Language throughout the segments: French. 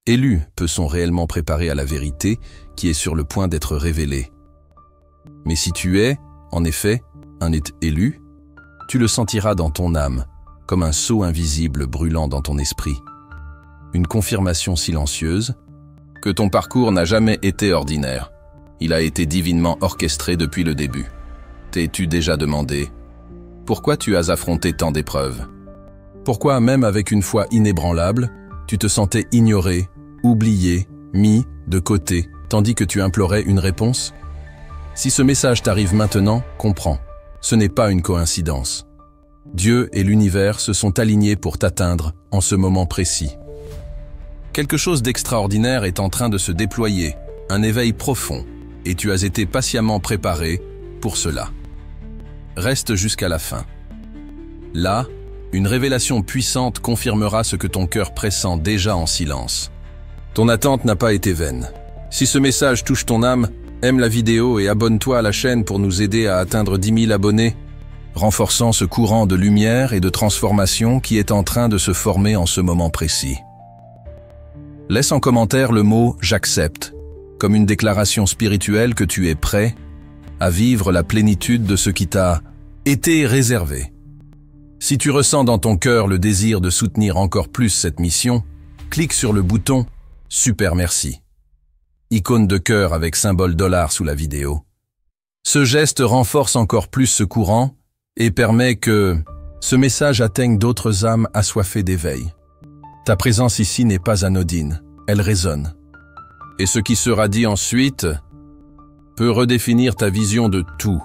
Élus peu sont réellement préparés à la vérité qui est sur le point d'être révélée. Mais si tu es, en effet, un élu, tu le sentiras dans ton âme, comme un sceau invisible brûlant dans ton esprit. Une confirmation silencieuse que ton parcours n'a jamais été ordinaire. Il a été divinement orchestré depuis le début. T'es-tu déjà demandé pourquoi tu as affronté tant d'épreuves? Pourquoi, même avec une foi inébranlable, tu te sentais ignoré, oublié, mis de côté, tandis que tu implorais une réponse? Si ce message t'arrive maintenant, comprends. Ce n'est pas une coïncidence. Dieu et l'univers se sont alignés pour t'atteindre en ce moment précis. Quelque chose d'extraordinaire est en train de se déployer, un éveil profond, et tu as été patiemment préparé pour cela. Reste jusqu'à la fin. Là, une révélation puissante confirmera ce que ton cœur pressent déjà en silence. Ton attente n'a pas été vaine. Si ce message touche ton âme, aime la vidéo et abonne-toi à la chaîne pour nous aider à atteindre 10 000 abonnés, renforçant ce courant de lumière et de transformation qui est en train de se former en ce moment précis. Laisse en commentaire le mot « j'accepte » comme une déclaration spirituelle que tu es prêt à vivre la plénitude de ce qui t'a été réservé. Si tu ressens dans ton cœur le désir de soutenir encore plus cette mission, clique sur le bouton « Super merci ». Icône de cœur avec symbole $ sous la vidéo. Ce geste renforce encore plus ce courant et permet que ce message atteigne d'autres âmes assoiffées d'éveil. Ta présence ici n'est pas anodine, elle résonne. Et ce qui sera dit ensuite peut redéfinir ta vision de tout.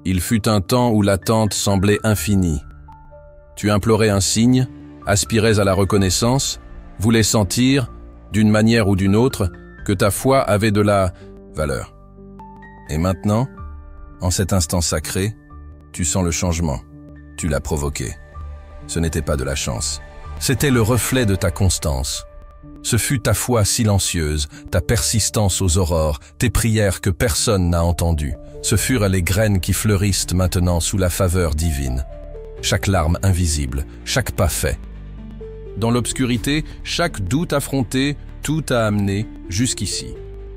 Il fut un temps où l'attente semblait infinie. Tu implorais un signe, aspirais à la reconnaissance, voulais sentir, d'une manière ou d'une autre, que ta foi avait de la valeur. Et maintenant, en cet instant sacré, tu sens le changement. Tu l'as provoqué. Ce n'était pas de la chance. C'était le reflet de ta constance. Ce fut ta foi silencieuse, ta persistance aux aurores, tes prières que personne n'a entendues. Ce furent les graines qui fleurissent maintenant sous la faveur divine. Chaque larme invisible, chaque pas fait. Dans l'obscurité, chaque doute affronté, tout t'a amené jusqu'ici.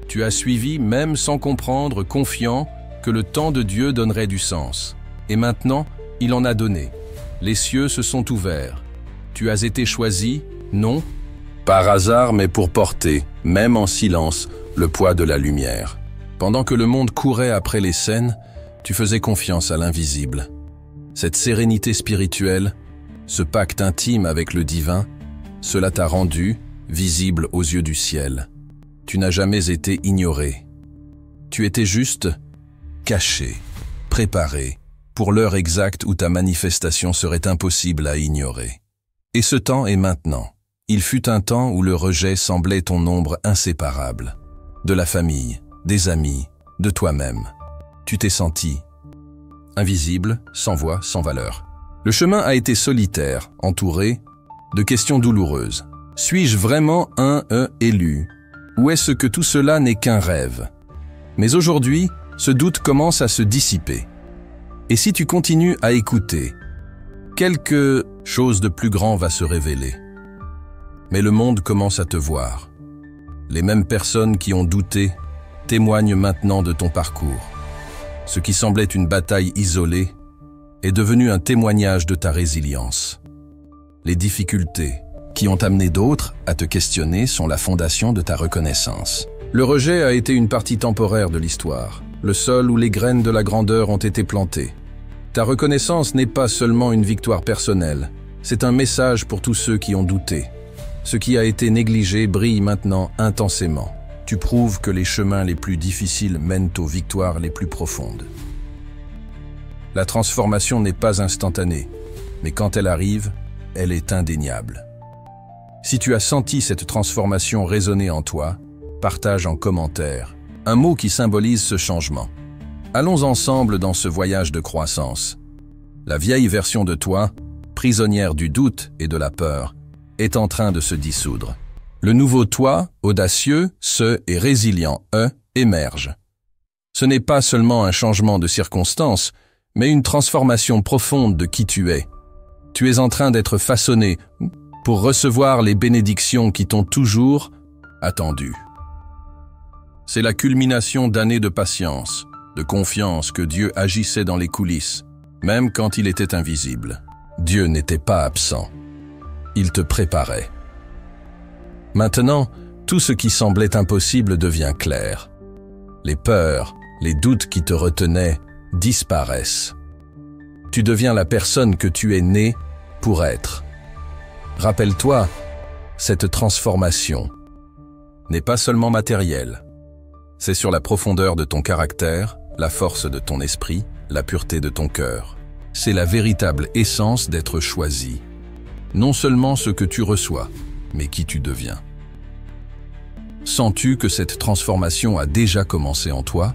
Tu as suivi même sans comprendre, confiant que le temps de Dieu donnerait du sens. Et maintenant, il en a donné. Les cieux se sont ouverts. Tu as été choisi, non par hasard, mais pour porter, même en silence, le poids de la lumière. Pendant que le monde courait après les scènes, tu faisais confiance à l'invisible. Cette sérénité spirituelle, ce pacte intime avec le divin, cela t'a rendu visible aux yeux du ciel. Tu n'as jamais été ignoré. Tu étais juste caché, préparé, pour l'heure exacte où ta manifestation serait impossible à ignorer. Et ce temps est maintenant. Il fut un temps où le rejet semblait ton ombre inséparable. De la famille, des amis, de toi-même. Tu t'es senti invisible, sans voix, sans valeur. Le chemin a été solitaire, entouré de questions douloureuses. Suis-je vraiment un élu? Ou est-ce que tout cela n'est qu'un rêve? Mais aujourd'hui, ce doute commence à se dissiper. Et si tu continues à écouter, quelque chose de plus grand va se révéler. Mais le monde commence à te voir. Les mêmes personnes qui ont douté témoignent maintenant de ton parcours. Ce qui semblait une bataille isolée est devenu un témoignage de ta résilience. Les difficultés qui ont amené d'autres à te questionner sont la fondation de ta reconnaissance. Le rejet a été une partie temporaire de l'histoire, le sol où les graines de la grandeur ont été plantées. Ta reconnaissance n'est pas seulement une victoire personnelle, c'est un message pour tous ceux qui ont douté. Ce qui a été négligé brille maintenant intensément. Tu prouves que les chemins les plus difficiles mènent aux victoires les plus profondes. La transformation n'est pas instantanée, mais quand elle arrive, elle est indéniable. Si tu as senti cette transformation résonner en toi, partage en commentaire un mot qui symbolise ce changement. Allons ensemble dans ce voyage de croissance. La vieille version de toi, prisonnière du doute et de la peur, est en train de se dissoudre. Le nouveau toi, audacieux, et résilient, émerge. Ce n'est pas seulement un changement de circonstance, mais une transformation profonde de qui tu es. Tu es en train d'être façonné pour recevoir les bénédictions qui t'ont toujours attendu. C'est la culmination d'années de patience, de confiance que Dieu agissait dans les coulisses, même quand il était invisible. Dieu n'était pas absent. Il te préparait. Maintenant, tout ce qui semblait impossible devient clair. Les peurs, les doutes qui te retenaient disparaissent. Tu deviens la personne que tu es né pour être. Rappelle-toi, cette transformation n'est pas seulement matérielle. C'est sur la profondeur de ton caractère, la force de ton esprit, la pureté de ton cœur. C'est la véritable essence d'être choisi. Non seulement ce que tu reçois, mais qui tu deviens. Sens-tu que cette transformation a déjà commencé en toi?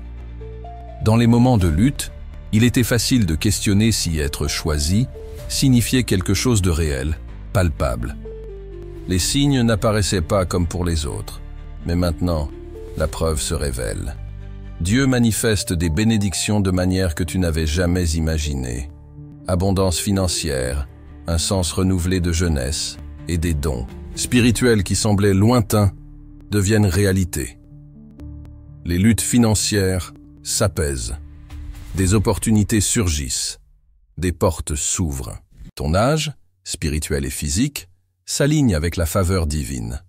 Dans les moments de lutte, il était facile de questionner si être choisi signifiait quelque chose de réel, palpable. Les signes n'apparaissaient pas comme pour les autres, mais maintenant, la preuve se révèle. Dieu manifeste des bénédictions de manière que tu n'avais jamais imaginées. Abondance financière, un sens renouvelé de jeunesse et des dons spirituels qui semblaient lointains deviennent réalité. Les luttes financières s'apaisent. Des opportunités surgissent. Des portes s'ouvrent. Ton âge, spirituel et physique, s'aligne avec la faveur divine.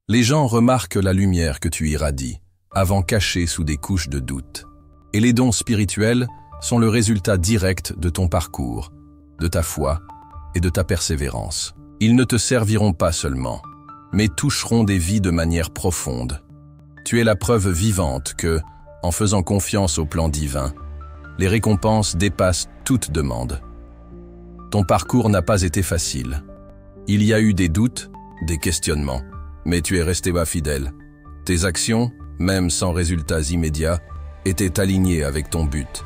Les gens remarquent la lumière que tu irradies, avant cachée sous des couches de doute. Et les dons spirituels sont le résultat direct de ton parcours, de ta foi et de ta persévérance. Ils ne te serviront pas seulement, mais toucheront des vies de manière profonde. Tu es la preuve vivante que, en faisant confiance au plan divin, les récompenses dépassent toute demande. Ton parcours n'a pas été facile. Il y a eu des doutes, des questionnements, mais tu es resté fidèle. Tes actions, même sans résultats immédiats, étaient alignées avec ton but.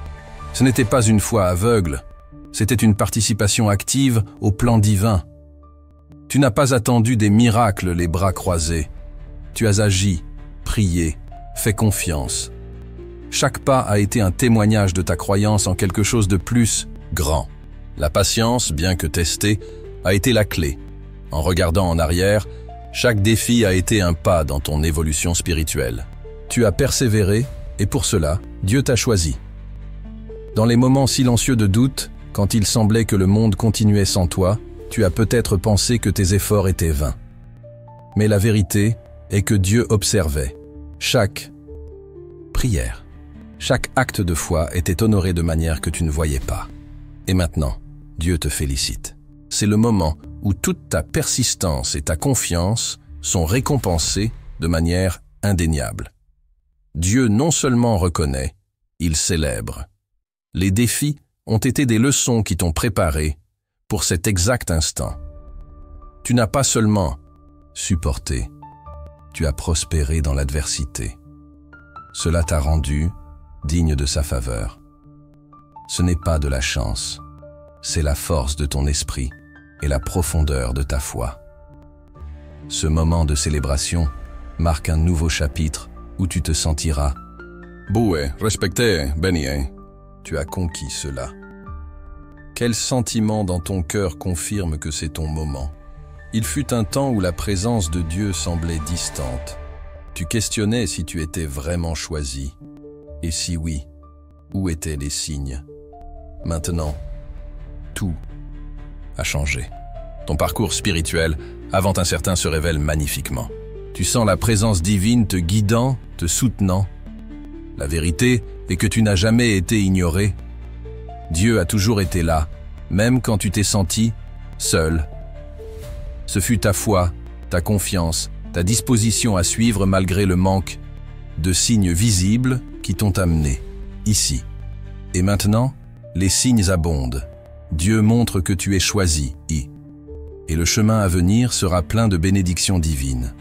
Ce n'était pas une foi aveugle, c'était une participation active au plan divin. Tu n'as pas attendu des miracles les bras croisés. Tu as agi, prié, fait confiance. Chaque pas a été un témoignage de ta croyance en quelque chose de plus grand. La patience, bien que testée, a été la clé. En regardant en arrière, chaque défi a été un pas dans ton évolution spirituelle. Tu as persévéré et pour cela, Dieu t'a choisi. Dans les moments silencieux de doute, quand il semblait que le monde continuait sans toi, tu as peut-être pensé que tes efforts étaient vains. Mais la vérité est que Dieu observait. Chaque prière, chaque acte de foi était honoré de manière que tu ne voyais pas. Et maintenant, Dieu te félicite. C'est le moment où toute ta persistance et ta confiance sont récompensées de manière indéniable. Dieu non seulement reconnaît, il célèbre. Les défis ont été des leçons qui t'ont préparé pour cet exact instant. Tu n'as pas seulement supporté, tu as prospéré dans l'adversité. Cela t'a rendu digne de sa faveur. Ce n'est pas de la chance, c'est la force de ton esprit et la profondeur de ta foi. Ce moment de célébration marque un nouveau chapitre où tu te sentiras Boué, respecté, béni. Tu as conquis cela. Quel sentiment dans ton cœur confirme que c'est ton moment? Il fut un temps où la présence de Dieu semblait distante. Tu questionnais si tu étais vraiment choisi. Et si oui, où étaient les signes? Maintenant, tout a changé. Ton parcours spirituel, avant incertain, se révèle magnifiquement. Tu sens la présence divine te guidant, te soutenant. La vérité est que tu n'as jamais été ignoré. Dieu a toujours été là, même quand tu t'es senti seul. Ce fut ta foi, ta confiance, ta disposition à suivre malgré le manque de signes visibles qui t'ont amené ici. Et maintenant, les signes abondent. Dieu montre que tu es choisi, et le chemin à venir sera plein de bénédictions divines.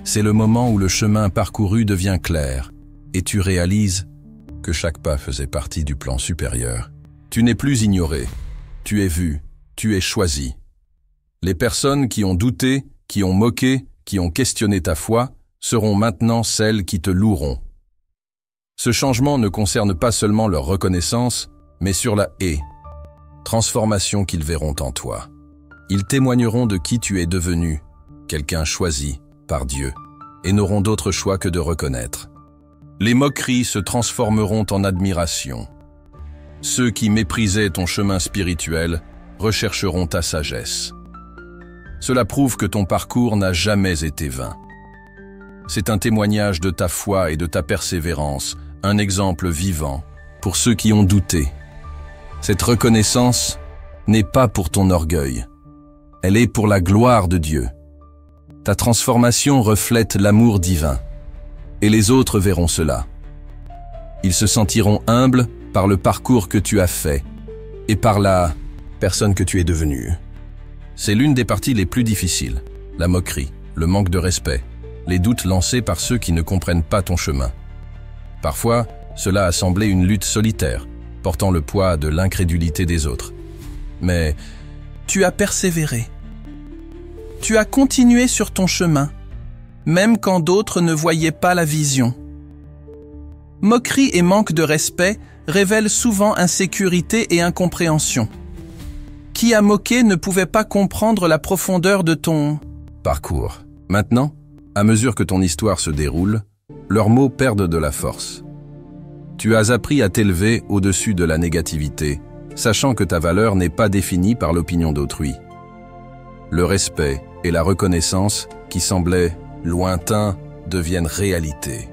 C'est le moment où le chemin parcouru devient clair, et tu réalises que chaque pas faisait partie du plan supérieur. Tu n'es plus ignoré, tu es vu, tu es choisi. Les personnes qui ont douté, qui ont moqué, qui ont questionné ta foi, seront maintenant celles qui te loueront. Ce changement ne concerne pas seulement leur reconnaissance, mais sur la transformation qu'ils verront en toi. Ils témoigneront de qui tu es devenu, quelqu'un choisi par Dieu, et n'auront d'autre choix que de reconnaître. Les moqueries se transformeront en admiration. Ceux qui méprisaient ton chemin spirituel rechercheront ta sagesse. Cela prouve que ton parcours n'a jamais été vain. C'est un témoignage de ta foi et de ta persévérance, un exemple vivant pour ceux qui ont douté. Cette reconnaissance n'est pas pour ton orgueil, elle est pour la gloire de Dieu. Ta transformation reflète l'amour divin, et les autres verront cela. Ils se sentiront humbles par le parcours que tu as fait et par la personne que tu es devenue. C'est l'une des parties les plus difficiles, la moquerie, le manque de respect, les doutes lancés par ceux qui ne comprennent pas ton chemin. Parfois, cela a semblé une lutte solitaire, portant le poids de l'incrédulité des autres. Mais tu as persévéré. Tu as continué sur ton chemin, même quand d'autres ne voyaient pas la vision. Moquerie et manque de respect révèlent souvent insécurité et incompréhension. Qui a moqué ne pouvait pas comprendre la profondeur de ton parcours. Maintenant, à mesure que ton histoire se déroule, leurs mots perdent de la force. Tu as appris à t'élever au-dessus de la négativité, sachant que ta valeur n'est pas définie par l'opinion d'autrui. Le respect et la reconnaissance, qui semblaient lointains, deviennent réalité.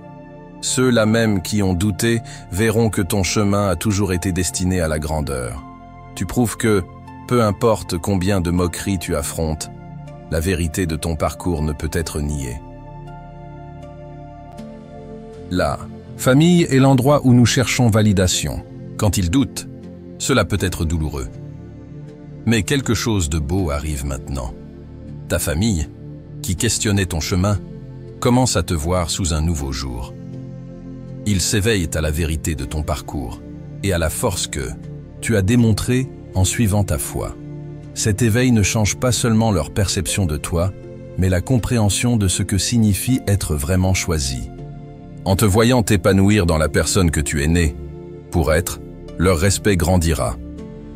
Ceux-là même qui ont douté verront que ton chemin a toujours été destiné à la grandeur. Tu prouves que, peu importe combien de moqueries tu affrontes, la vérité de ton parcours ne peut être niée. La famille est l'endroit où nous cherchons validation. Quand ils doutent, cela peut être douloureux. Mais quelque chose de beau arrive maintenant. Ta famille, qui questionnait ton chemin, commence à te voir sous un nouveau jour. Ils s'éveillent à la vérité de ton parcours et à la force que tu as démontrée en suivant ta foi. Cet éveil ne change pas seulement leur perception de toi, mais la compréhension de ce que signifie être vraiment choisi. En te voyant t'épanouir dans la personne que tu es né, pour être, leur respect grandira.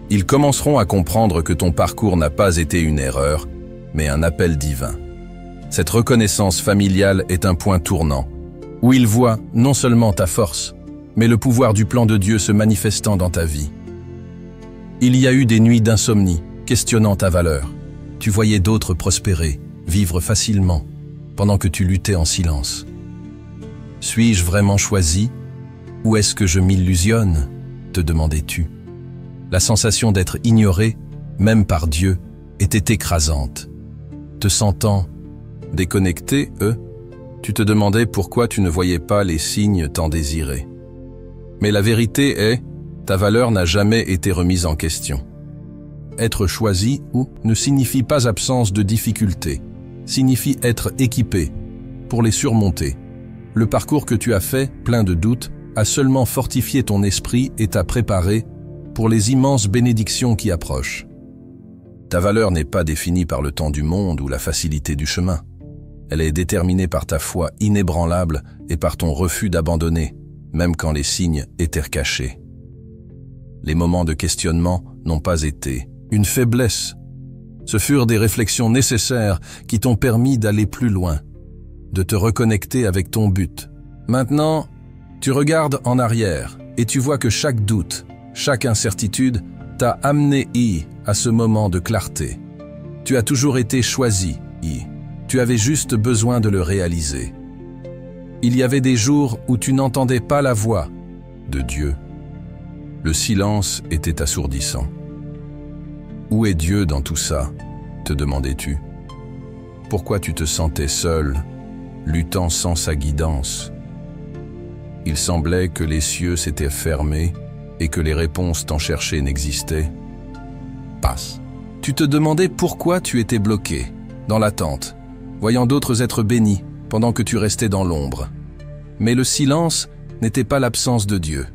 Ils commenceront à comprendre que ton parcours n'a pas été une erreur, mais un appel divin. Cette reconnaissance familiale est un point tournant, où ils voient non seulement ta force, mais le pouvoir du plan de Dieu se manifestant dans ta vie. Il y a eu des nuits d'insomnie, questionnant ta valeur. Tu voyais d'autres prospérer, vivre facilement, pendant que tu luttais en silence. Suis-je vraiment choisi, ou est-ce que je m'illusionne, te demandais-tu. La sensation d'être ignoré, même par Dieu, était écrasante. Te sentant déconnecté, tu te demandais pourquoi tu ne voyais pas les signes tant désirés. Mais la vérité est, ta valeur n'a jamais été remise en question. Être choisi ne signifie pas absence de difficultés, signifie être équipé pour les surmonter. Le parcours que tu as fait, plein de doutes, a seulement fortifié ton esprit et t'a préparé pour les immenses bénédictions qui approchent. Ta valeur n'est pas définie par le temps du monde ou la facilité du chemin. Elle est déterminée par ta foi inébranlable et par ton refus d'abandonner, même quand les signes étaient cachés. Les moments de questionnement n'ont pas été une faiblesse. Ce furent des réflexions nécessaires qui t'ont permis d'aller plus loin, de te reconnecter avec ton but. Maintenant, tu regardes en arrière et tu vois que chaque doute, chaque incertitude t'a amené à ce moment de clarté. Tu as toujours été choisi, tu avais juste besoin de le réaliser. Il y avait des jours où tu n'entendais pas la voix de Dieu. Le silence était assourdissant. Où est Dieu dans tout ça, te demandais-tu? Pourquoi tu te sentais seul, luttant sans sa guidance? Il semblait que les cieux s'étaient fermés et que les réponses tant cherchées n'existaient. Passe. Tu te demandais pourquoi tu étais bloqué, dans l'attente, voyant d'autres être bénis pendant que tu restais dans l'ombre. Mais le silence n'était pas l'absence de Dieu.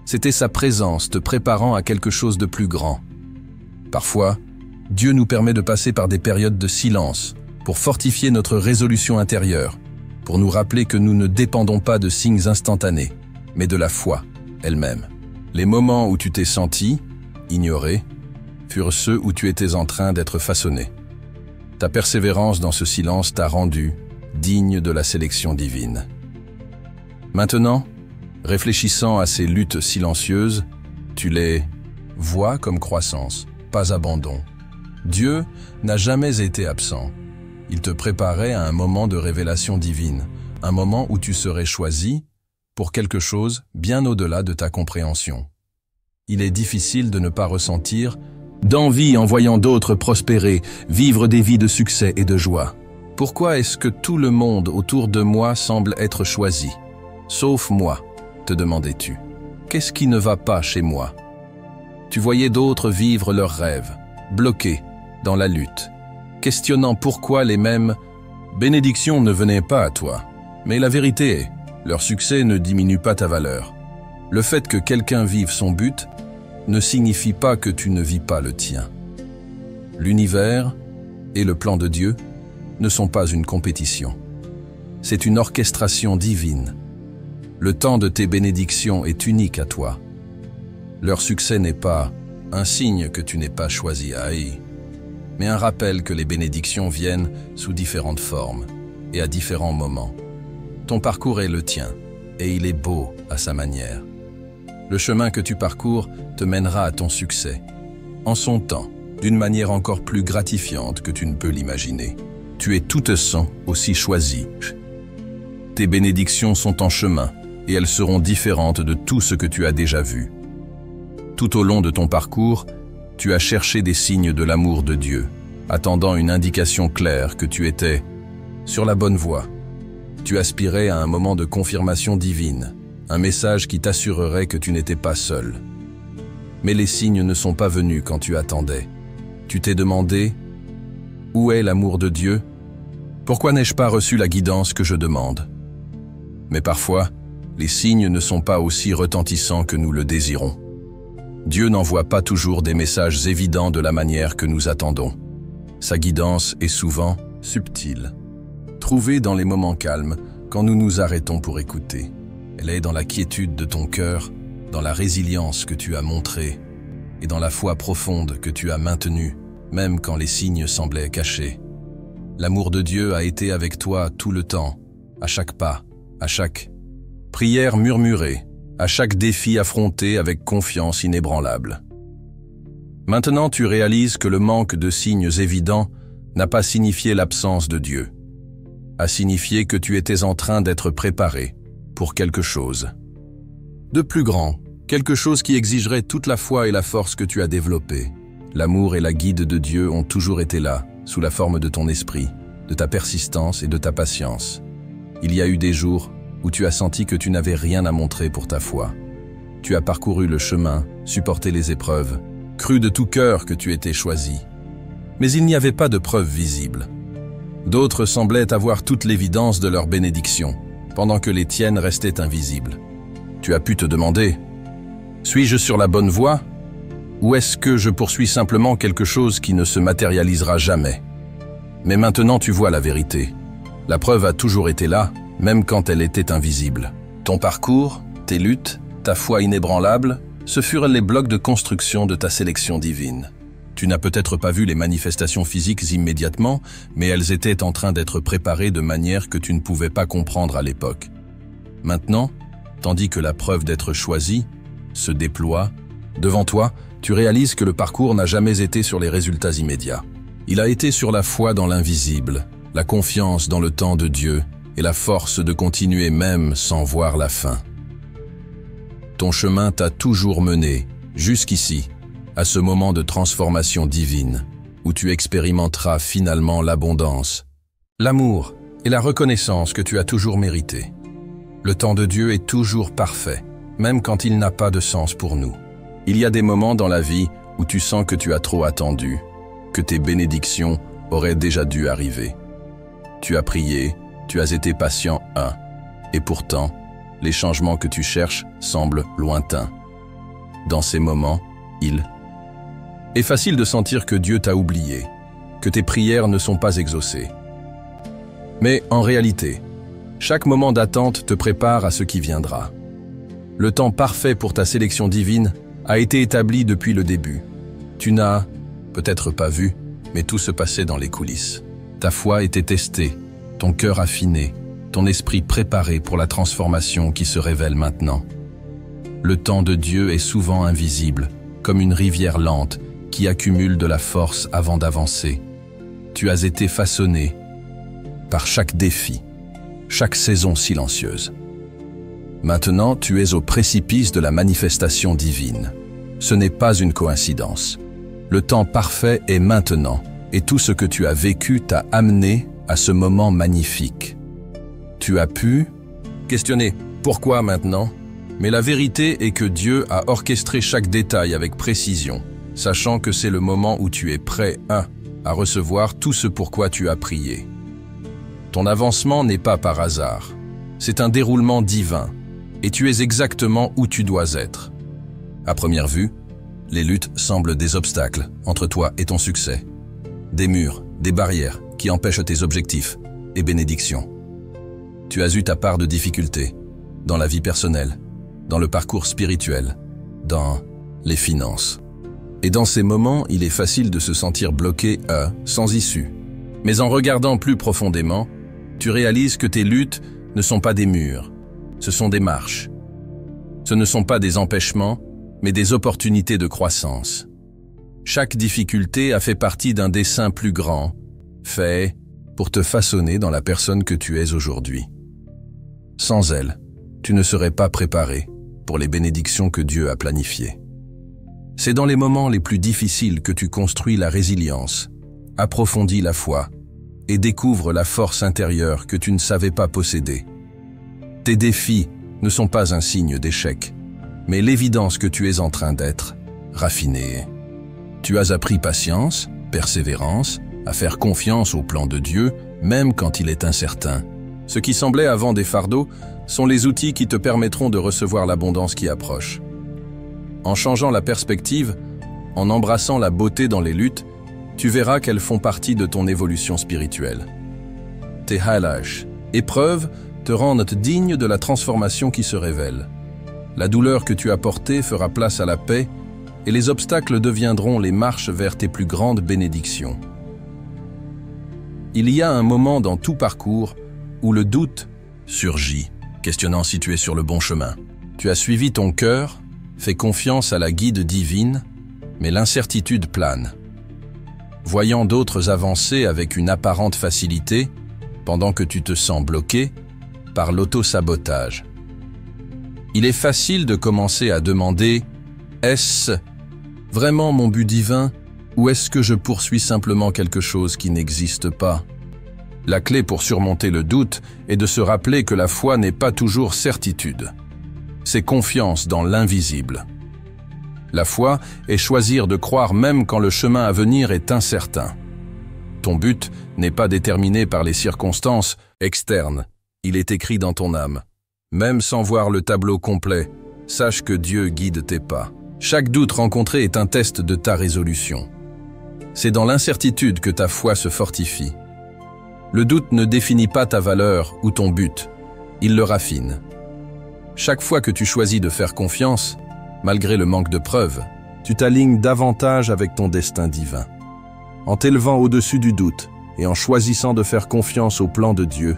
C'était sa présence te préparant à quelque chose de plus grand. Parfois, Dieu nous permet de passer par des périodes de silence pour fortifier notre résolution intérieure, pour nous rappeler que nous ne dépendons pas de signes instantanés, mais de la foi elle-même. Les moments où tu t'es senti ignoré furent ceux où tu étais en train d'être façonné. Ta persévérance dans ce silence t'a rendu digne de la sélection divine. Maintenant, réfléchissant à ces luttes silencieuses, tu les vois comme croissance, pas abandon. Dieu n'a jamais été absent. Il te préparait à un moment de révélation divine, un moment où tu serais choisi pour quelque chose bien au-delà de ta compréhension. Il est difficile de ne pas ressentir d'envie en voyant d'autres prospérer, vivre des vies de succès et de joie. Pourquoi est-ce que tout le monde autour de moi semble être choisi? Sauf moi, te demandais-tu. Qu'est-ce qui ne va pas chez moi? Tu voyais d'autres vivre leurs rêves, bloqués dans la lutte, questionnant pourquoi les mêmes bénédictions ne venaient pas à toi. Mais la vérité est, leur succès ne diminue pas ta valeur. Le fait que quelqu'un vive son but ne signifie pas que tu ne vis pas le tien. L'univers et le plan de Dieu ne sont pas une compétition. C'est une orchestration divine. Le temps de tes bénédictions est unique à toi. Leur succès n'est pas un signe que tu n'es pas choisi à haïr, mais un rappel que les bénédictions viennent sous différentes formes et à différents moments. Ton parcours est le tien, et il est beau à sa manière. Le chemin que tu parcours te mènera à ton succès, en son temps, d'une manière encore plus gratifiante que tu ne peux l'imaginer. Tu es tout sang aussi choisi. Tes bénédictions sont en chemin, et elles seront différentes de tout ce que tu as déjà vu. Tout au long de ton parcours, tu as cherché des signes de l'amour de Dieu, attendant une indication claire que tu étais sur la bonne voie. Tu aspirais à un moment de confirmation divine, un message qui t'assurerait que tu n'étais pas seul. Mais les signes ne sont pas venus quand tu attendais. Tu t'es demandé « Où est l'amour de Dieu? Pourquoi n'ai-je pas reçu la guidance que je demande ?» Mais parfois, les signes ne sont pas aussi retentissants que nous le désirons. Dieu n'envoie pas toujours des messages évidents de la manière que nous attendons. Sa guidance est souvent subtile, trouvée dans les moments calmes, quand nous nous arrêtons pour écouter. Elle est dans la quiétude de ton cœur, dans la résilience que tu as montrée et dans la foi profonde que tu as maintenue, même quand les signes semblaient cachés. L'amour de Dieu a été avec toi tout le temps, à chaque pas, à chaque prière murmurée, à chaque défi affronté avec confiance inébranlable. Maintenant, tu réalises que le manque de signes évidents n'a pas signifié l'absence de Dieu, a signifié que tu étais en train d'être préparé pour quelque chose de plus grand, quelque chose qui exigerait toute la foi et la force que tu as développée. L'amour et la guide de Dieu ont toujours été là, sous la forme de ton esprit, de ta persistance et de ta patience. Il y a eu des jours où tu as senti que tu n'avais rien à montrer pour ta foi. Tu as parcouru le chemin, supporté les épreuves, cru de tout cœur que tu étais choisi. Mais il n'y avait pas de preuves visibles. D'autres semblaient avoir toute l'évidence de leur bénédiction, pendant que les tiennes restaient invisibles. Tu as pu te demander, « Suis-je sur la bonne voie ? Ou est-ce que je poursuis simplement quelque chose qui ne se matérialisera jamais ?» Mais maintenant tu vois la vérité. La preuve a toujours été là, même quand elle était invisible. Ton parcours, tes luttes, ta foi inébranlable, ce furent les blocs de construction de ta sélection divine. Tu n'as peut-être pas vu les manifestations physiques immédiatement, mais elles étaient en train d'être préparées de manière que tu ne pouvais pas comprendre à l'époque. Maintenant, tandis que la preuve d'être choisi se déploie, devant toi, tu réalises que le parcours n'a jamais été sur les résultats immédiats. Il a été sur la foi dans l'invisible, la confiance dans le temps de Dieu et la force de continuer même sans voir la fin. Ton chemin t'a toujours mené, jusqu'ici, à ce moment de transformation divine, où tu expérimenteras finalement l'abondance, l'amour et la reconnaissance que tu as toujours mérité. Le temps de Dieu est toujours parfait, même quand il n'a pas de sens pour nous. Il y a des moments dans la vie où tu sens que tu as trop attendu, que tes bénédictions auraient déjà dû arriver. Tu as prié, tu as été patient, et pourtant, les changements que tu cherches semblent lointains. Dans ces moments, il est facile de sentir que Dieu t'a oublié, que tes prières ne sont pas exaucées. Mais en réalité, chaque moment d'attente te prépare à ce qui viendra. Le temps parfait pour ta sélection divine a été établi depuis le début. Tu n'as peut-être pas vu, mais tout se passait dans les coulisses. Ta foi était testée, ton cœur affiné, ton esprit préparé pour la transformation qui se révèle maintenant. Le temps de Dieu est souvent invisible, comme une rivière lente qui accumule de la force avant d'avancer. Tu as été façonné par chaque défi, chaque saison silencieuse. Maintenant, tu es au précipice de la manifestation divine. Ce n'est pas une coïncidence. Le temps parfait est maintenant, et tout ce que tu as vécu t'a amené à ce moment magnifique. Tu as pu questionner « Pourquoi maintenant ?» Mais la vérité est que Dieu a orchestré chaque détail avec précision, sachant que c'est le moment où tu es prêt à recevoir tout ce pourquoi tu as prié. Ton avancement n'est pas par hasard. C'est un déroulement divin, et tu es exactement où tu dois être. À première vue, les luttes semblent des obstacles entre toi et ton succès. Des murs, des barrières qui empêchent tes objectifs et bénédictions. Tu as eu ta part de difficultés dans la vie personnelle, dans le parcours spirituel, dans les finances. Et dans ces moments, il est facile de se sentir bloqué sans issue. Mais en regardant plus profondément, tu réalises que tes luttes ne sont pas des murs, ce sont des marches. Ce ne sont pas des empêchements, mais des opportunités de croissance. Chaque difficulté a fait partie d'un dessein plus grand, fait pour te façonner dans la personne que tu es aujourd'hui. Sans elle, tu ne serais pas préparé pour les bénédictions que Dieu a planifiées. C'est dans les moments les plus difficiles que tu construis la résilience, approfondis la foi et découvres la force intérieure que tu ne savais pas posséder. Tes défis ne sont pas un signe d'échec, mais l'évidence que tu es en train d'être raffiné. Tu as appris patience, persévérance, à faire confiance au plan de Dieu, même quand il est incertain. Ce qui semblait avant des fardeaux sont les outils qui te permettront de recevoir l'abondance qui approche. En changeant la perspective, en embrassant la beauté dans les luttes, tu verras qu'elles font partie de ton évolution spirituelle. Tes halash, épreuves, te rendent digne de la transformation qui se révèle. La douleur que tu as portée fera place à la paix et les obstacles deviendront les marches vers tes plus grandes bénédictions. Il y a un moment dans tout parcours où le doute surgit, questionnant si tu es sur le bon chemin. Tu as suivi ton cœur, fait confiance à la guide divine, mais l'incertitude plane. Voyant d'autres avancer avec une apparente facilité, pendant que tu te sens bloqué par l'auto-sabotage. Il est facile de commencer à demander « Est-ce vraiment mon but divin ou est-ce que je poursuis simplement quelque chose qui n'existe pas ?» La clé pour surmonter le doute est de se rappeler que la foi n'est pas toujours certitude. C'est confiance dans l'invisible. La foi est choisir de croire même quand le chemin à venir est incertain. Ton but n'est pas déterminé par les circonstances externes, il est écrit dans ton âme. Même sans voir le tableau complet, sache que Dieu guide tes pas. Chaque doute rencontré est un test de ta résolution. C'est dans l'incertitude que ta foi se fortifie. Le doute ne définit pas ta valeur ou ton but, il le raffine. Chaque fois que tu choisis de faire confiance, malgré le manque de preuves, tu t'alignes davantage avec ton destin divin. En t'élevant au-dessus du doute et en choisissant de faire confiance au plan de Dieu,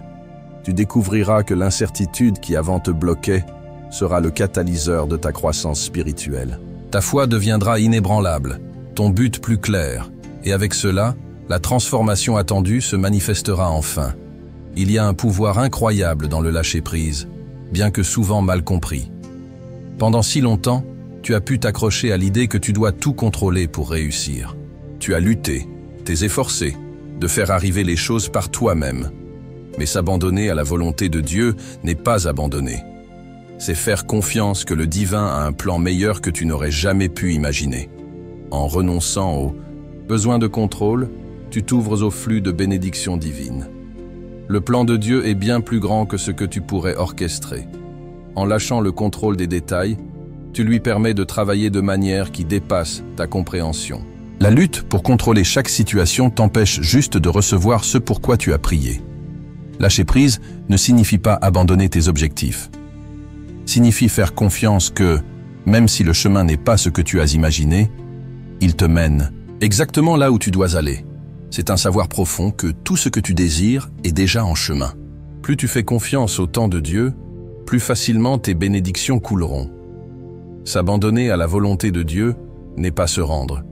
tu découvriras que l'incertitude qui avant te bloquait sera le catalyseur de ta croissance spirituelle. Ta foi deviendra inébranlable, ton but plus clair, et avec cela, la transformation attendue se manifestera enfin. Il y a un pouvoir incroyable dans le lâcher-prise, bien que souvent mal compris. Pendant si longtemps, tu as pu t'accrocher à l'idée que tu dois tout contrôler pour réussir. Tu as lutté, t'es efforcé, de faire arriver les choses par toi-même. Mais s'abandonner à la volonté de Dieu n'est pas abandonner. C'est faire confiance que le divin a un plan meilleur que tu n'aurais jamais pu imaginer. En renonçant au besoin de contrôle, tu t'ouvres au flux de bénédictions divines. Le plan de Dieu est bien plus grand que ce que tu pourrais orchestrer. En lâchant le contrôle des détails, tu lui permets de travailler de manière qui dépasse ta compréhension. La lutte pour contrôler chaque situation t'empêche juste de recevoir ce pourquoi tu as prié. Lâcher prise ne signifie pas abandonner tes objectifs. Signifie faire confiance que, même si le chemin n'est pas ce que tu as imaginé, il te mène exactement là où tu dois aller. C'est un savoir profond que tout ce que tu désires est déjà en chemin. Plus tu fais confiance au temps de Dieu, plus facilement tes bénédictions couleront. S'abandonner à la volonté de Dieu n'est pas se rendre.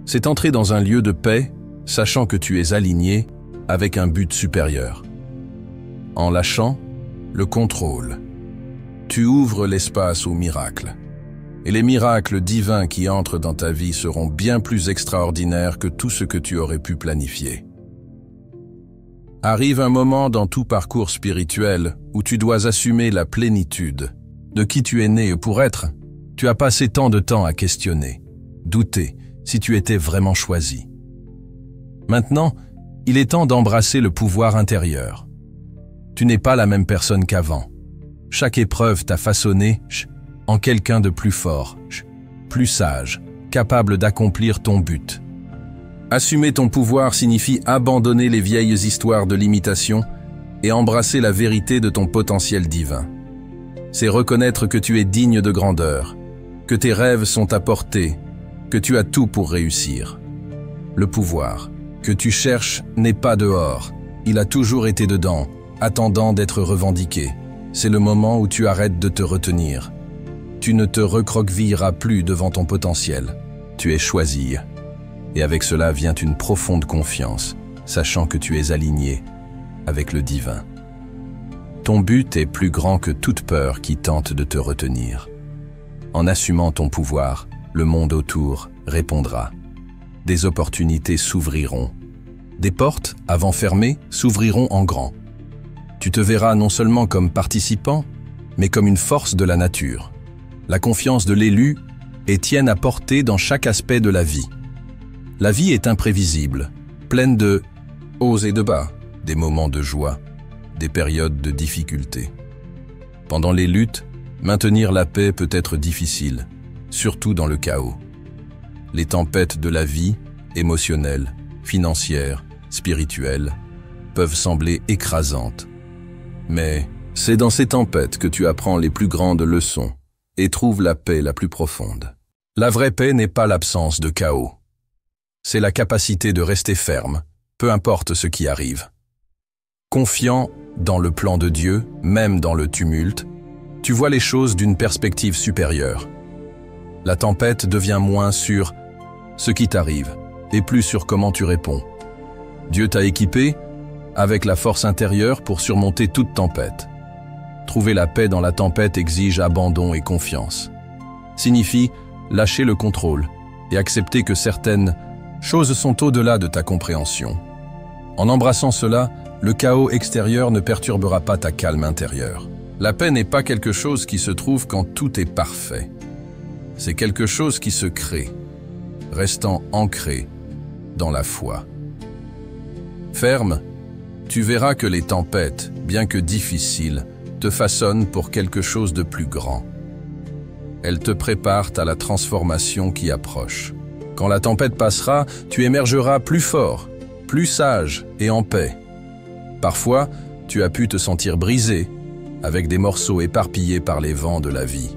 C'est entrer dans un lieu de paix, sachant que tu es aligné avec un but supérieur. En lâchant le contrôle, tu ouvres l'espace aux miracles. Et les miracles divins qui entrent dans ta vie seront bien plus extraordinaires que tout ce que tu aurais pu planifier. Arrive un moment dans tout parcours spirituel où tu dois assumer la plénitude de qui tu es né pour être. Tu as passé tant de temps à questionner, douter si tu étais vraiment choisi. Maintenant, il est temps d'embrasser le pouvoir intérieur. Tu n'es pas la même personne qu'avant. Chaque épreuve t'a façonné en quelqu'un de plus fort, plus sage, capable d'accomplir ton but. Assumer ton pouvoir signifie abandonner les vieilles histoires de limitation et embrasser la vérité de ton potentiel divin. C'est reconnaître que tu es digne de grandeur, que tes rêves sont à portée, que tu as tout pour réussir. Le pouvoir que tu cherches n'est pas dehors, il a toujours été dedans, attendant d'être revendiqué. C'est le moment où tu arrêtes de te retenir. Tu ne te recroquevilleras plus devant ton potentiel. Tu es choisi. Et avec cela vient une profonde confiance, sachant que tu es aligné avec le divin. Ton but est plus grand que toute peur qui tente de te retenir. En assumant ton pouvoir, le monde autour répondra. Des opportunités s'ouvriront. Des portes, avant fermées, s'ouvriront en grand. Tu te verras non seulement comme participant, mais comme une force de la nature. La confiance de l'élu est tienne à portée dans chaque aspect de la vie. La vie est imprévisible, pleine de hauts et de bas, des moments de joie, des périodes de difficulté. Pendant les luttes, maintenir la paix peut être difficile, surtout dans le chaos. Les tempêtes de la vie, émotionnelles, financières, spirituelles, peuvent sembler écrasantes. Mais c'est dans ces tempêtes que tu apprends les plus grandes leçons et trouves la paix la plus profonde. La vraie paix n'est pas l'absence de chaos. C'est la capacité de rester ferme, peu importe ce qui arrive. Confiant dans le plan de Dieu, même dans le tumulte, tu vois les choses d'une perspective supérieure. La tempête devient moins sur ce qui t'arrive et plus sur comment tu réponds. Dieu t'a équipé avec la force intérieure pour surmonter toute tempête. Trouver la paix dans la tempête exige abandon et confiance. Signifie lâcher le contrôle et accepter que certaines choses sont au-delà de ta compréhension. En embrassant cela, le chaos extérieur ne perturbera pas ta calme intérieure. La paix n'est pas quelque chose qui se trouve quand tout est parfait. C'est quelque chose qui se crée, restant ancré dans la foi. Ferme, tu verras que les tempêtes, bien que difficiles, te façonnent pour quelque chose de plus grand. Elles te préparent à la transformation qui approche. Quand la tempête passera, tu émergeras plus fort, plus sage et en paix. Parfois, tu as pu te sentir brisé, avec des morceaux éparpillés par les vents de la vie.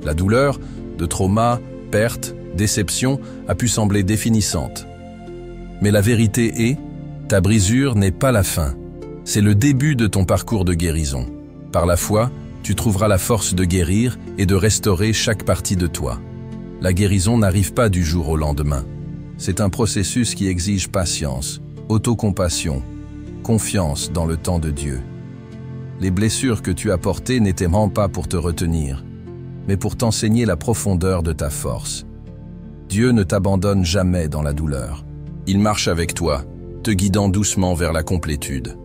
La douleur, de trauma, perte, déception, a pu sembler définissante. Mais la vérité est, ta brisure n'est pas la fin. C'est le début de ton parcours de guérison. Par la foi, tu trouveras la force de guérir et de restaurer chaque partie de toi. La guérison n'arrive pas du jour au lendemain. C'est un processus qui exige patience, autocompassion, confiance dans le temps de Dieu. Les blessures que tu as portées n'étaient vraiment pas pour te retenir, mais pour t'enseigner la profondeur de ta force. Dieu ne t'abandonne jamais dans la douleur. Il marche avec toi, te guidant doucement vers la complétude.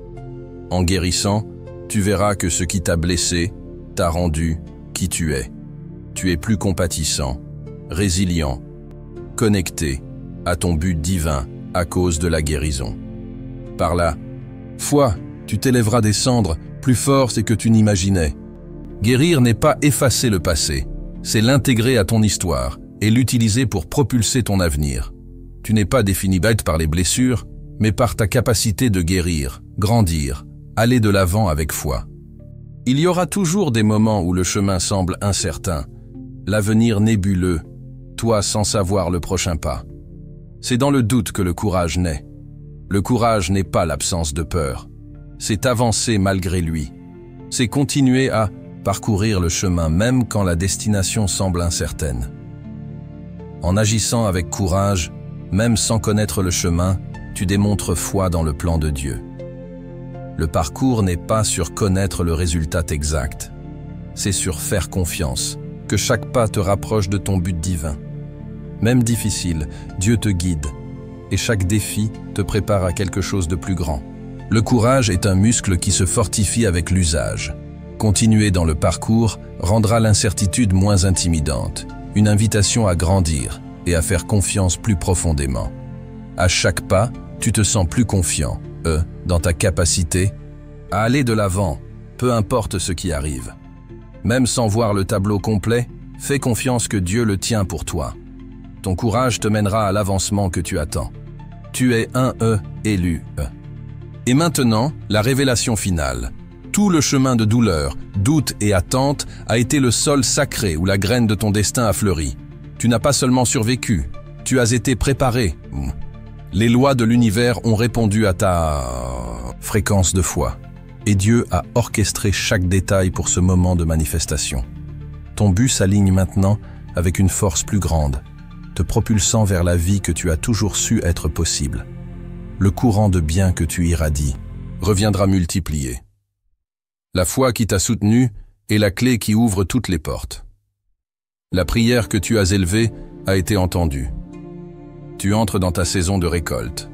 En guérissant, tu verras que ce qui t'a blessé t'a rendu qui tu es. Tu es plus compatissant, résilient, connecté à ton but divin à cause de la guérison. Par la foi, tu t'élèveras des cendres plus fort que tu n'imaginais. Guérir n'est pas effacer le passé, c'est l'intégrer à ton histoire et l'utiliser pour propulser ton avenir. Tu n'es pas défini par les blessures, mais par ta capacité de guérir, grandir, aller de l'avant avec foi. Il y aura toujours des moments où le chemin semble incertain, l'avenir nébuleux, toi sans savoir le prochain pas. C'est dans le doute que le courage naît. Le courage n'est pas l'absence de peur. C'est avancer malgré lui. C'est continuer à parcourir le chemin même quand la destination semble incertaine. En agissant avec courage, même sans connaître le chemin, tu démontres foi dans le plan de Dieu. Le parcours n'est pas sur connaître le résultat exact. C'est sur faire confiance, que chaque pas te rapproche de ton but divin. Même difficile, Dieu te guide, et chaque défi te prépare à quelque chose de plus grand. Le courage est un muscle qui se fortifie avec l'usage. Continuer dans le parcours rendra l'incertitude moins intimidante, une invitation à grandir et à faire confiance plus profondément. À chaque pas, tu te sens plus confiant, dans ta capacité à aller de l'avant, peu importe ce qui arrive. Même sans voir le tableau complet, fais confiance que Dieu le tient pour toi. Ton courage te mènera à l'avancement que tu attends. Tu es élu. Et maintenant, la révélation finale. Tout le chemin de douleur, doute et attente a été le sol sacré où la graine de ton destin a fleuri. Tu n'as pas seulement survécu, tu as été préparé. Les lois de l'univers ont répondu à ta fréquence de foi. Et Dieu a orchestré chaque détail pour ce moment de manifestation. Ton but s'aligne maintenant avec une force plus grande, te propulsant vers la vie que tu as toujours su être possible. Le courant de bien que tu irradies reviendra multiplié. La foi qui t'a soutenu est la clé qui ouvre toutes les portes. La prière que tu as élevée a été entendue. Tu entres dans ta saison de récolte.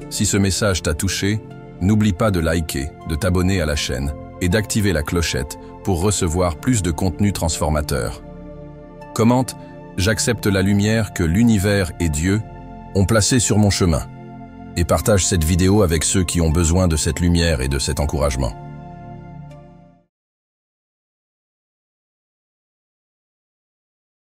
Si ce message t'a touché, n'oublie pas de liker, de t'abonner à la chaîne et d'activer la clochette pour recevoir plus de contenu transformateur. Commente « J'accepte la lumière que l'univers et Dieu ont placée sur mon chemin » et partage cette vidéo avec ceux qui ont besoin de cette lumière et de cet encouragement.